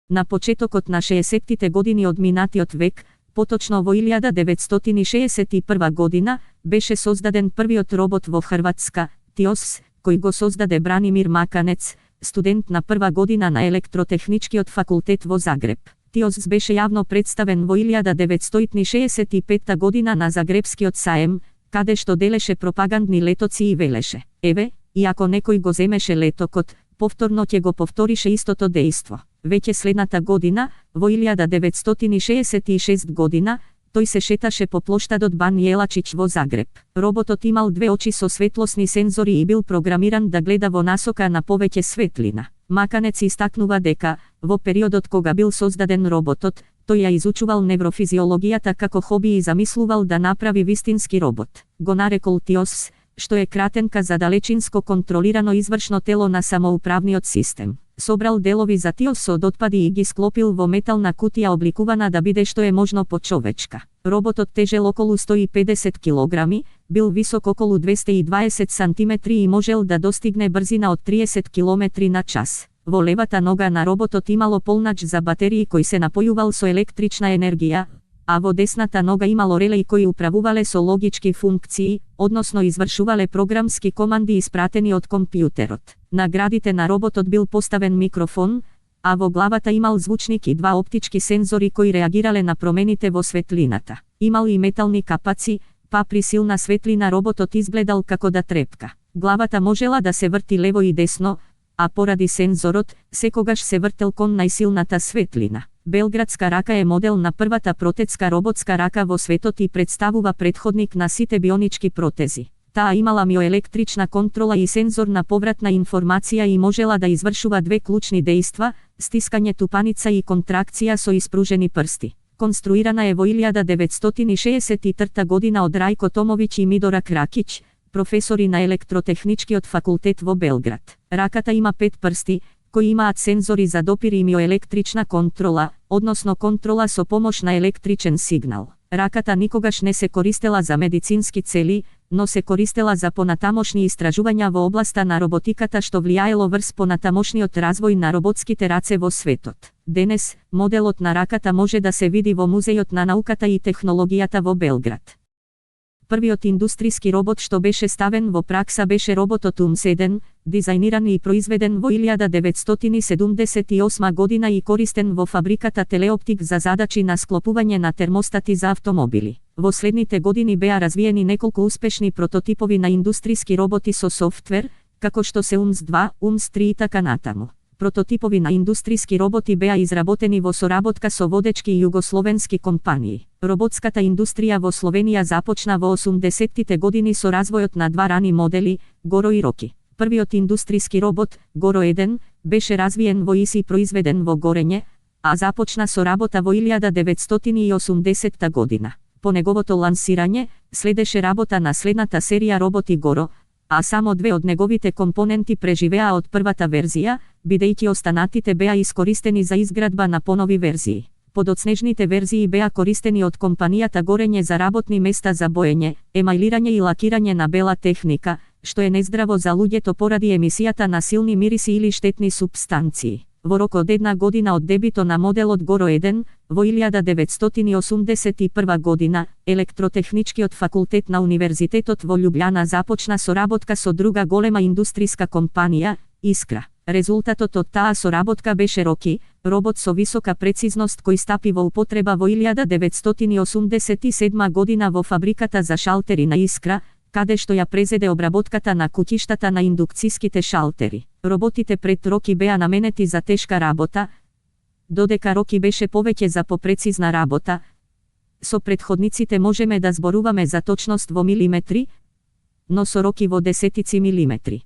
На почетокот на 60-тите години од минатиот век, поточно во 1961 година, беше создаден првиот робот во Хрватска, ТИОС, кој го создаде Бранимир Маканец, студент на прва година на електротехничкиот факултет во Загреб. ТИОС беше јавно представен во 1965 година на Загребскиот саем, каде што делеше пропагандни летоци и велеше: еве, и ако некој го земеше летокот, повторно ќе го повторише истото дејство. Веќе следната година, во 1966 година, тој се шеташе по плоштадот Бан Јелачич во Загреб. Роботот имал две очи со светлосни сензори и бил програмиран да гледа во насока на повеќе светлина. Маканец истакнува дека, во периодот кога бил создаден роботот, тој ја изучувал неврофизиологијата како хоби и замислувал да направи вистински робот. Го нарекол ТИОС, што е кратенка за далечинско контролирано извршно тело на самоуправниот систем. Собрал делови за ТИОС од отпади и ги склопил во метална кутија обликувана да биде што е можно почовечка. Роботот тежел околу 150 килограми, бил висок околу 220 сантиметри и можел да достигне брзина од 30 километри на час. Во левата нога на роботот имало полнач за батерии кој се напојувал со електрична енергија, а во десната нога имало релеи кои управувале со логички функции, односно извршувале програмски команди испратени од компјутерот. На градите на роботот бил поставен микрофон, а во главата имал звучник и два оптички сензори кои реагирале на промените во светлината. Имал и метални капаци, па при силна светлина роботот изгледал како да трепка. Главата можела да се врти лево и десно, а поради сензорот, секогаш се вртел кон најсилната светлина. Белградска рака е модел на првата протезска роботска рака во светот и представува претходник на сите бионички протези. Таа имала миоелектрична контрола и сензор на повратна информација и можела да извршува две клучни дејства: стискање тупаница и контракција со испружени прсти. Конструирана е во 1963 година од Рајко Томовиќ и Мидорак Ракиќ, професори на електротехничкиот факултет во Белград. Раката има 5 прсти, кои имаат сензори за допир и миоелектрична контрола, односно контрола со помош на електричен сигнал. Раката никогаш не се користела за медицински цели, но се користела за понатамошни истражувања во областа на роботиката што влијаело врз понатамошниот развој на роботските раце во светот. Денес, моделот на раката може да се види во Музејот на науката и технологијата во Белград. Првиот индустријски робот што беше ставен во пракса беше роботот УМ-7, дизајниран и произведен во 1978 година и користен во фабриката Телеоптик за задачи на склопување на термостати за автомобили. Во следните години беа развиени неколку успешни прототипови на индустријски роботи со софтвер, како што се УМС-2, УМС-3 и така натаму. Прототипови на индустријски роботи беа изработени во соработка со водечки југословенски компании. Роботската индустрија во Словенија започна во 80-тите години со развојот на два рани модели, Горо и Роки. Првиот индустријски робот, Горо-1, беше развиен во ИС и произведен во Горење, а започна со работа во 1980 година. По неговото лансирање, следеше работа на следната серија роботи Горо, а само две од неговите компоненти преживеа од првата верзија, бидејќи останатите беа искористени за изградба на понови верзии. Подоцнежните верзии беа користени од компанијата Горење за работни места за боење, емајлирање и лакирање на бела техника, што е нездраво за луѓето поради емисијата на силни мириси или штетни супстанции. Во рок од една година од дебито на моделот Горо-1, во 1981 година, Електротехничкиот факултет на Универзитетот во Љубљана започна соработка со друга голема индустријска компанија, Искра. Резултатот од таа соработка беше Роки, робот со висока прецизност кој стапи во употреба во 1987 година во фабриката за шалтери на Искра, каде што ја презеде обработката на куќиштата на индукцијските шалтери. Роботите пред Роки беа наменети за тешка работа, додека Роки беше повеќе за попрецизна работа. Со претходниците можеме да зборуваме за точност во милиметри, но со Роки во десетици милиметри.